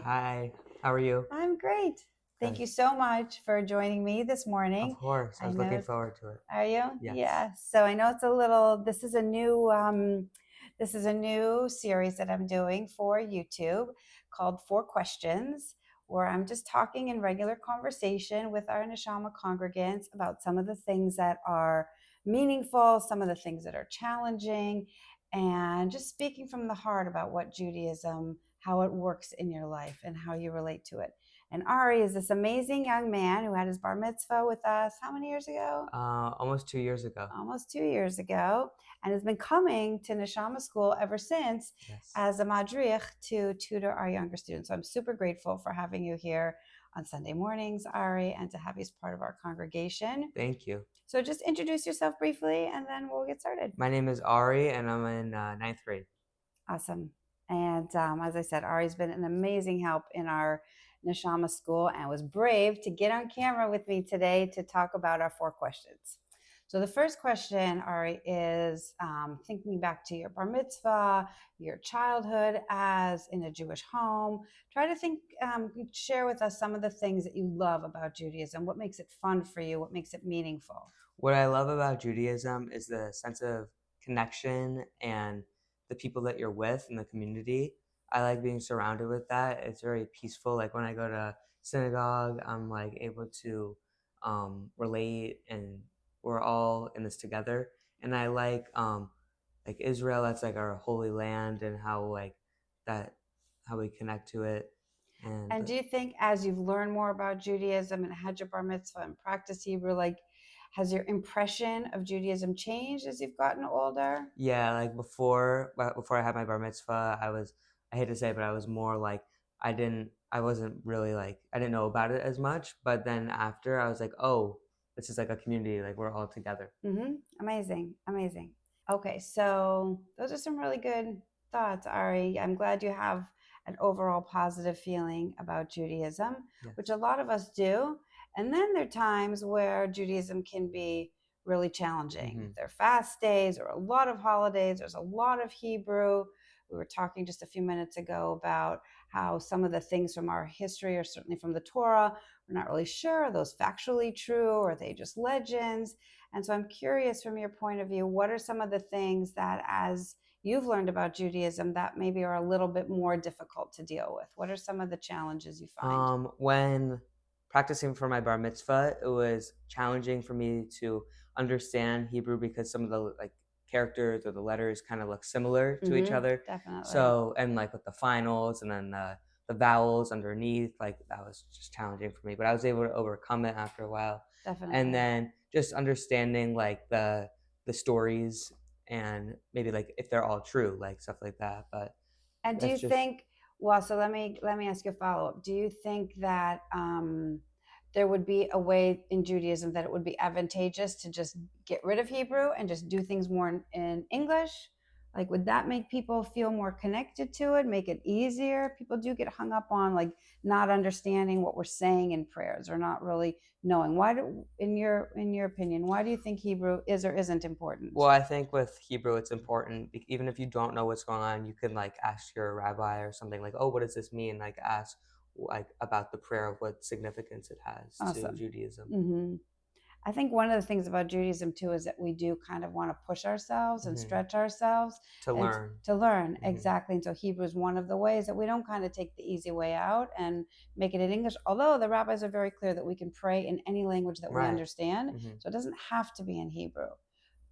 Hi, how are you? I'm great. Thank Good. you so much for joining me this morning. Of course, I I was know looking it's, forward to it. are you? Yes. Yeah. So I know it's a little, this is a new series that I'm doing for YouTube called Four Questions, where I'm just talking in regular conversation with our Neshamah congregants about some of the things that are meaningful, some of the things that are challenging, and just speaking from the heart about what Judaism, how it works in your life and how you relate to it. And Ari is this amazing young man who had his bar mitzvah with us how many years ago? Almost 2 years ago. Almost 2 years ago, and has been coming to Neshamah School ever since Yes. as a madrich to tutor our younger students. So I'm super grateful for having you here on Sunday mornings, Ari, and to have you as part of our congregation. Thank you. So just introduce yourself briefly, and then we'll get started. My name is Ari, and I'm in ninth grade. Awesome. And as I said, Ari's been an amazing help in our Neshamah School and was brave to get on camera with me today to talk about our 4 questions. So the first question, Ari, is thinking back to your bar mitzvah, your childhood as in a Jewish home. Try to think, share with us some of the things that you love about Judaism. What makes it fun for you? What makes it meaningful? What I love about Judaism is the sense of connection and the people that you're with in the community. I like being surrounded with that. It's very peaceful. Like when I go to synagogue, I'm like able to relate, and we're all in this together. And I like Israel. That's like our holy land, and how like that how we connect to it. And do you think as you've learned more about Judaism and had your bar mitzvah and practiced Hebrew, like has your impression of Judaism changed as you've gotten older? Yeah, like before I had my bar mitzvah, I hate to say it, but I was more like I wasn't really like I didn't know about it as much. But then after, I was like, oh, this is like a community, like we're all together. Amazing, amazing. Okay, so those are some really good thoughts, Ari. I'm glad you have an overall positive feeling about Judaism, Yes. which a lot of us do. And then there are times where Judaism can be really challenging. There are fast days or a lot of holidays, there's a lot of Hebrew. We were talking just a few minutes ago about how some of the things from our history, or certainly from the Torah, we're not really sure. Are those factually true, or are they just legends? And so I'm curious from your point of view, what are some of the things that, as you've learned about Judaism, that maybe are a little bit more difficult to deal with? What are some of the challenges you find? When practicing for my bar mitzvah, it was challenging for me to understand Hebrew because some of the like characters or the letters kind of look similar to each other. Definitely. So, and like with the finals and then the vowels underneath, like that was just challenging for me. But I was able to overcome it after a while. Definitely. And then just understanding like the stories, and maybe like if they're all true, like stuff like that. But And do you that's just think, well, so let me ask you a follow-up. Do you think that there would be a way in Judaism that it would be advantageous to just get rid of Hebrew and just do things more in English? Like, would that make people feel more connected to it, make it easier? People do get hung up on like not understanding what we're saying in prayers, or not really knowing. Why do, in your opinion, why do you think Hebrew is or isn't important? Well, I think with Hebrew, it's important. Even if you don't know what's going on, you can like ask your rabbi or something like, "Oh, what does this mean?" Like ask like about the prayer, what significance it has to Awesome. Judaism. I think one of the things about Judaism too is that we do kind of want to push ourselves and stretch ourselves To and learn. to learn. Exactly. And so Hebrew is one of the ways that we don't kind of take the easy way out and make it in English. Although the rabbis are very clear that we can pray in any language that we Right. understand. So it doesn't have to be in Hebrew.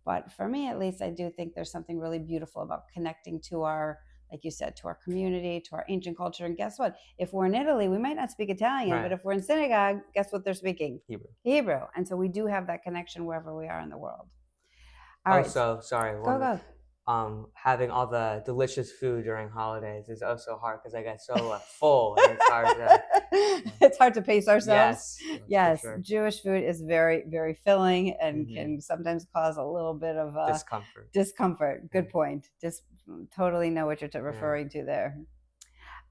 But for me, at least, I do think there's something really beautiful about connecting to our, like you said, to our community, to our ancient culture. And guess what? If we're in Italy, we might not speak Italian, Right. but if we're in synagogue, guess what they're speaking? Hebrew. And so we do have that connection wherever we are in the world. All right. Also, sorry, Go. having all the delicious food during holidays is also hard because I get so full, and it's hard to. It's hard to pace ourselves. Yes, for sure. Jewish food is very, very filling and can sometimes cause a little bit of discomfort. Good point. Just totally know what you're referring to there.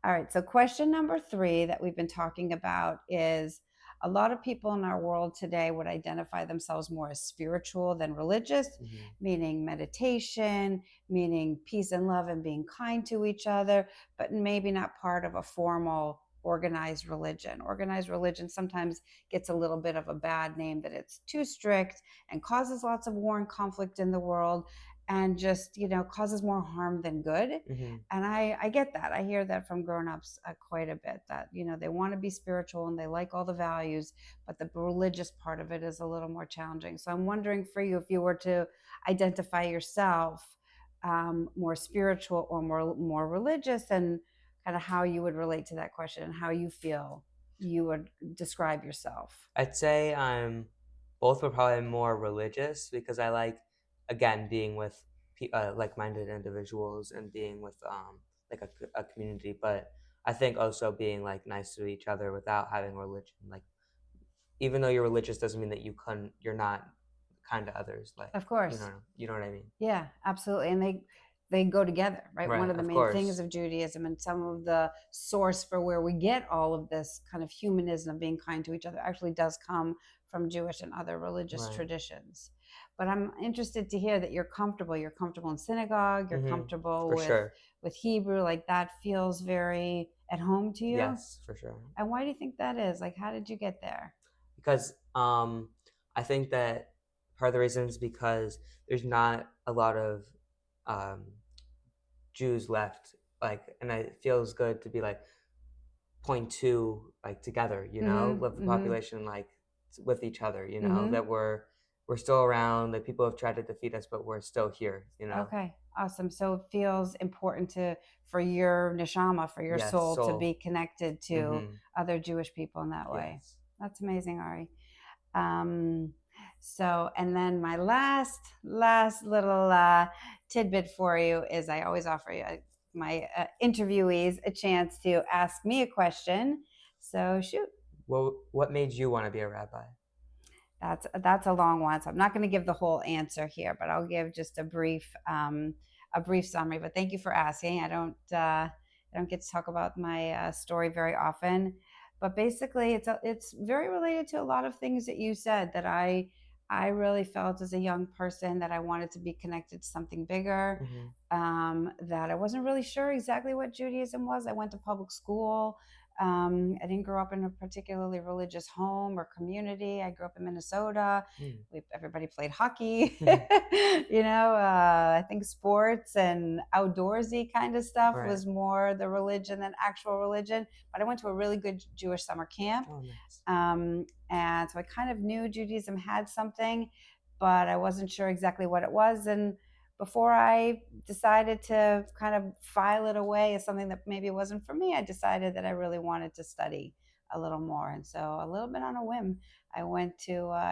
All right. So question number 3 that we've been talking about is, a lot of people in our world today would identify themselves more as spiritual than religious, meaning meditation, meaning peace and love and being kind to each other, but maybe not part of a formal organized religion. Organized religion sometimes gets a little bit of a bad name, that it's too strict and causes lots of war and conflict in the world, and just, causes more harm than good. And I get that. I hear that from grown-ups quite a bit, that, they want to be spiritual and they like all the values, but the religious part of it is a little more challenging. So I'm wondering for you, if you were to identify yourself more spiritual or more religious, and kind of how you would relate to that question and how you feel you would describe yourself. I'd say I'm both, but probably more religious, because I like, again, being with like-minded individuals and being with like a community. But I think also being like nice to each other without having religion. Like, even though you're religious doesn't mean that you're not kind to others. Like, Of course. You know what I mean? Yeah, absolutely. And they go together, right? Right, One of the of main things course. of Judaism, and some of the source for where we get all of this kind of humanism of being kind to each other, actually does come from Jewish and other religious Right. traditions. But I'm interested to hear that you're comfortable. You're comfortable in synagogue. You're comfortable For sure. with Hebrew. Like, that feels very at home to you. Yes, for sure. And why do you think that is? Like, how did you get there? Because I think that part of the reason is because there's not a lot of Jews left, and it feels good to be like 0.2 like together, live the population like with each other, that we're still around, that people have tried to defeat us, but we're still here, Okay, awesome. So it feels important for your neshama, for your soul, to be connected to other Jewish people in that way. Yes. That's amazing, Ari. So, and then my last little tidbit for you is, I always offer my interviewees a chance to ask me a question. So shoot. Well, what made you want to be a rabbi? That's a long one, so I'm not going to give the whole answer here, but I'll give just a brief summary. But thank you for asking. I don't get to talk about my story very often, but basically it's very related to a lot of things that you said, that I really felt as a young person that I wanted to be connected to something bigger, that I wasn't really sure exactly what Judaism was. I went to public school. I didn't grow up in a particularly religious home or community. I grew up in Minnesota. Everybody played hockey. I think sports and outdoorsy kind of stuff was more the religion than actual religion. But I went to a really good Jewish summer camp. Oh, nice. And so I kind of knew Judaism had something, but I wasn't sure exactly what it was. And before I decided to kind of file it away as something that maybe wasn't for me, I decided that I really wanted to study a little more. And so, a little bit on a whim, I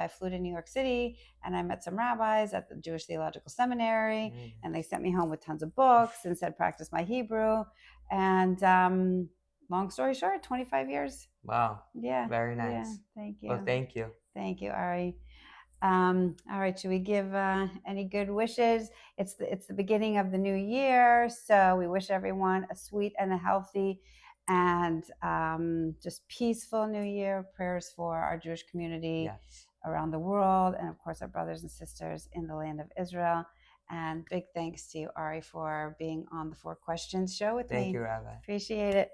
flew to New York City, and I met some rabbis at the Jewish Theological Seminary, and they sent me home with tons of books and said, practice my Hebrew. And long story short, 25 years. Wow. Yeah. Very nice. Yeah, thank you. Well, thank you. Thank you, Ari. All right, should we give any good wishes? It's the beginning of the new year, so we wish everyone a sweet and a healthy and just peaceful new year. Prayers for our Jewish community around the world, and of course our brothers and sisters in the land of Israel. And big thanks to you, Ari, for being on the 4 Questions show with me. Thank you, Rabbi. Appreciate it.